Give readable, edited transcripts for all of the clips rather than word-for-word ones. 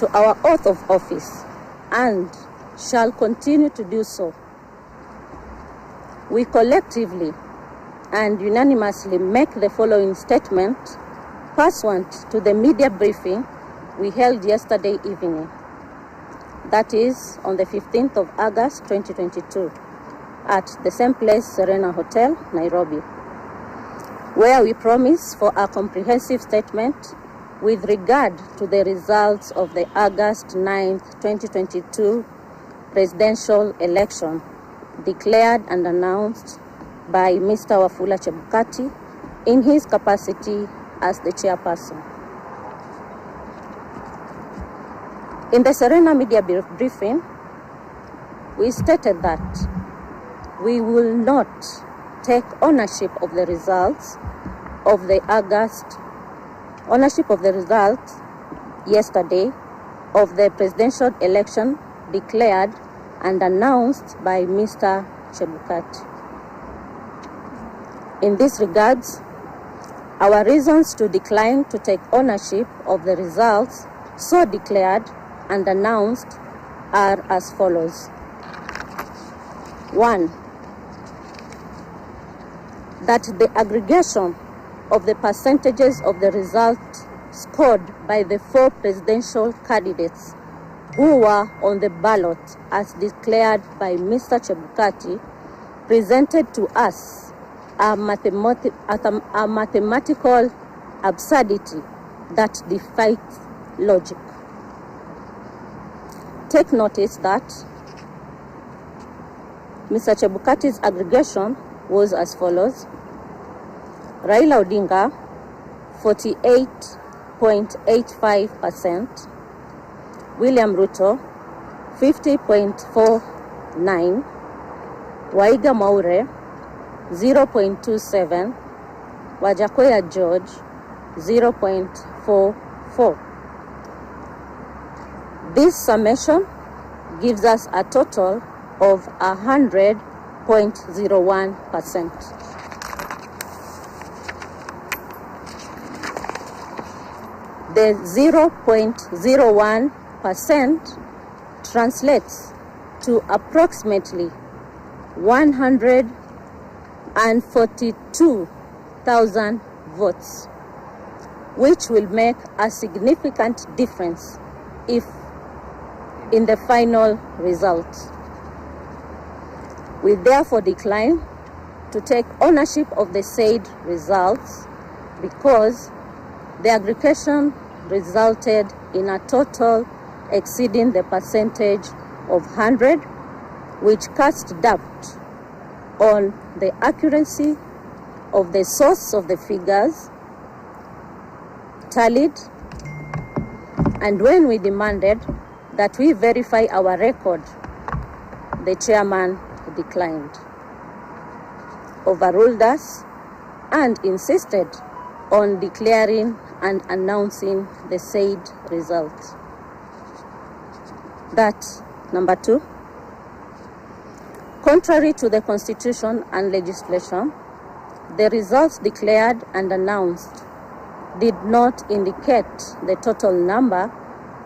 to our oath of office and shall continue to do so. We collectively and unanimously make the following statement pursuant to the media briefing we held yesterday evening. That is on the 15th of August 2022 at the same place, Serena Hotel, Nairobi, where we promise for a comprehensive statement with regard to the results of the August 9th, 2022 presidential election declared and announced by Mr. Wafula Chebukati in his capacity as the chairperson. In the Serena media briefing, we stated that we will not take ownership of the results of the results yesterday of the presidential election declared and announced by Mr. Chebukati. In this regards, our reasons to decline to take ownership of the results so declared and announced are as follows. 1. That the aggregation of the percentages of the result scored by the 4 presidential candidates who were on the ballot as declared by Mr. Chebukati presented to us a mathematical absurdity that defies logic. Take notice that Mr. Chebukati's aggregation was as follows. Raila Odinga, 48.85%. William Ruto, 50.49%. Waiga Maure, 0.27%. Wajakoya George, 0.44%. This summation gives us a total of 100.01%. The 0.01% translates to approximately 142,000 votes, which will make a significant difference in the final result. We therefore decline to take ownership of the said results because the aggregation resulted in a total exceeding the percentage of 100, which cast doubt on the accuracy of the source of the figures tallied, and when we demanded that we verify our record, the chairman declined, overruled us, and insisted on declaring and announcing the said results. That, number 2, contrary to the Constitution and legislation, the results declared and announced did not indicate the total number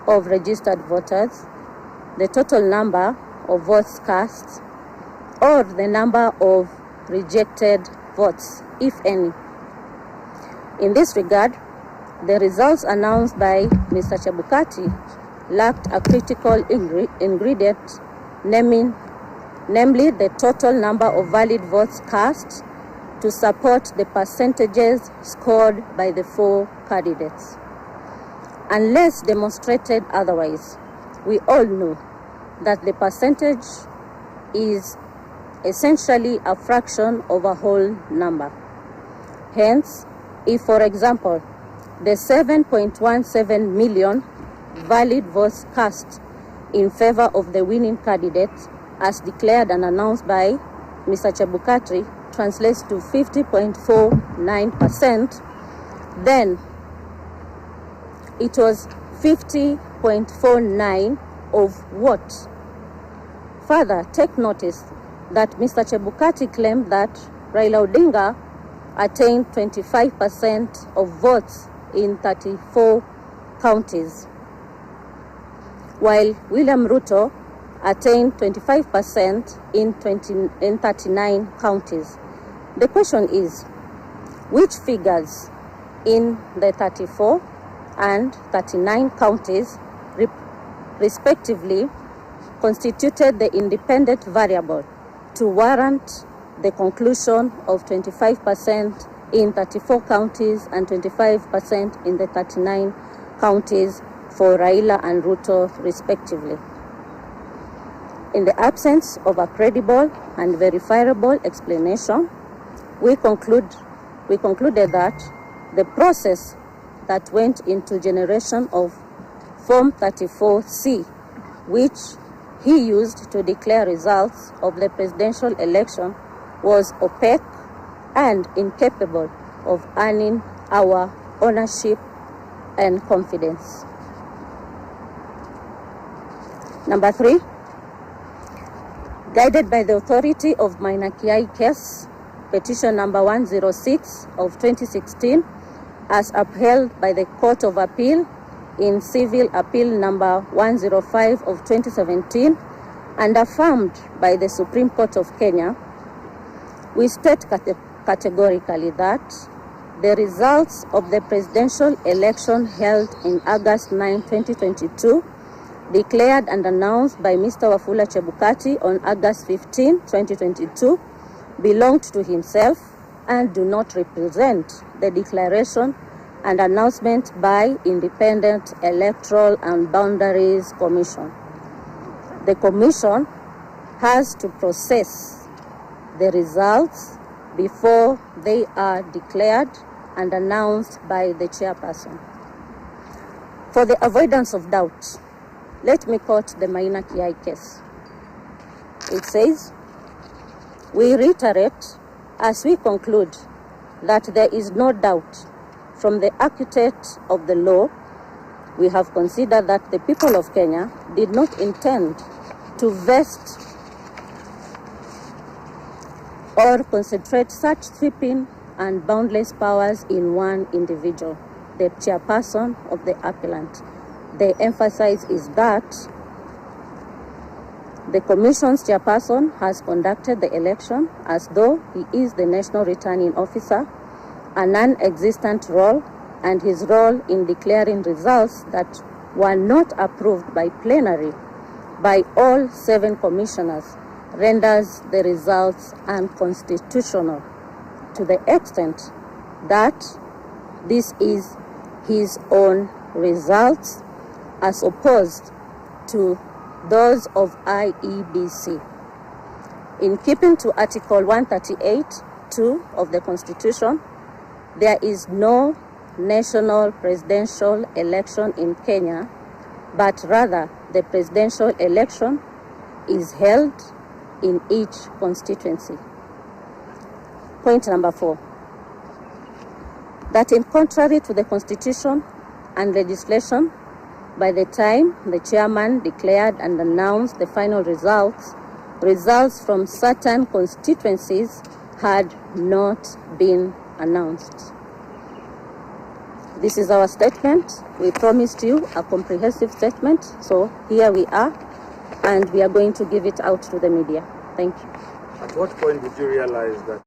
of registered voters, the total number of votes cast, or the number of rejected votes, if any. In this regard, the results announced by Mr. Chebukati lacked a critical ingredient, namely the total number of valid votes cast to support the percentages scored by the 4 candidates. Unless demonstrated otherwise, we all know that the percentage is essentially a fraction of a whole number. Hence, if, for example, the 7.17 million valid votes cast in favor of the winning candidate, as declared and announced by Mr. Chebukati, translates to 50.49%, then it was 50.49 of what? Further, take notice that Mr. Chebukati claimed that Raila Odinga attained 25% of votes in 34 counties. while William Ruto attained 25% in 39 counties. The question is, which figures in the 34 and 39 counties respectively constituted the independent variable to warrant the conclusion of 25% in 34 counties and 25% in the 39 counties for Raila and Ruto respectively? In the absence of a credible and verifiable explanation, we concluded that the process that went into generation of Form 34C, which he used to declare results of the presidential election, was opaque and incapable of earning our ownership and confidence. Number 3, guided by the authority of Maina Kiai case, petition number 106 of 2016, as upheld by the Court of Appeal in Civil Appeal number 105 of 2017 and affirmed by the Supreme Court of Kenya, we state categorically that the results of the presidential election held in August 9, 2022, declared and announced by Mr. Wafula Chebukati on August 15, 2022, belonged to himself and do not represent the declaration and announcement by Independent Electoral and Boundaries Commission. The Commission has to process the results before they are declared and announced by the chairperson. For the avoidance of doubt, let me quote the Maina Kiai case. It says, "We reiterate as we conclude that there is no doubt from the architect of the law, we have considered that the people of Kenya did not intend to vest or concentrate such sweeping and boundless powers in one individual, the chairperson of the appellant. The emphasis is that the Commission's chairperson has conducted the election as though he is the National Returning Officer, a non-existent role, and his role in declaring results that were not approved by plenary by all 7 commissioners renders the results unconstitutional to the extent that this is his own results as opposed to those of IEBC. In keeping to Article 138(2) of the Constitution, there is no national presidential election in Kenya, but rather the presidential election is held in each constituency. Point number 4, that in contrary to the Constitution and legislation, by the time the chairman declared and announced the final results from certain constituencies had not been announced. This is our statement. We promised you a comprehensive statement, so here we are, and we are going to give it out to the media. Thank you. At what point did you realize that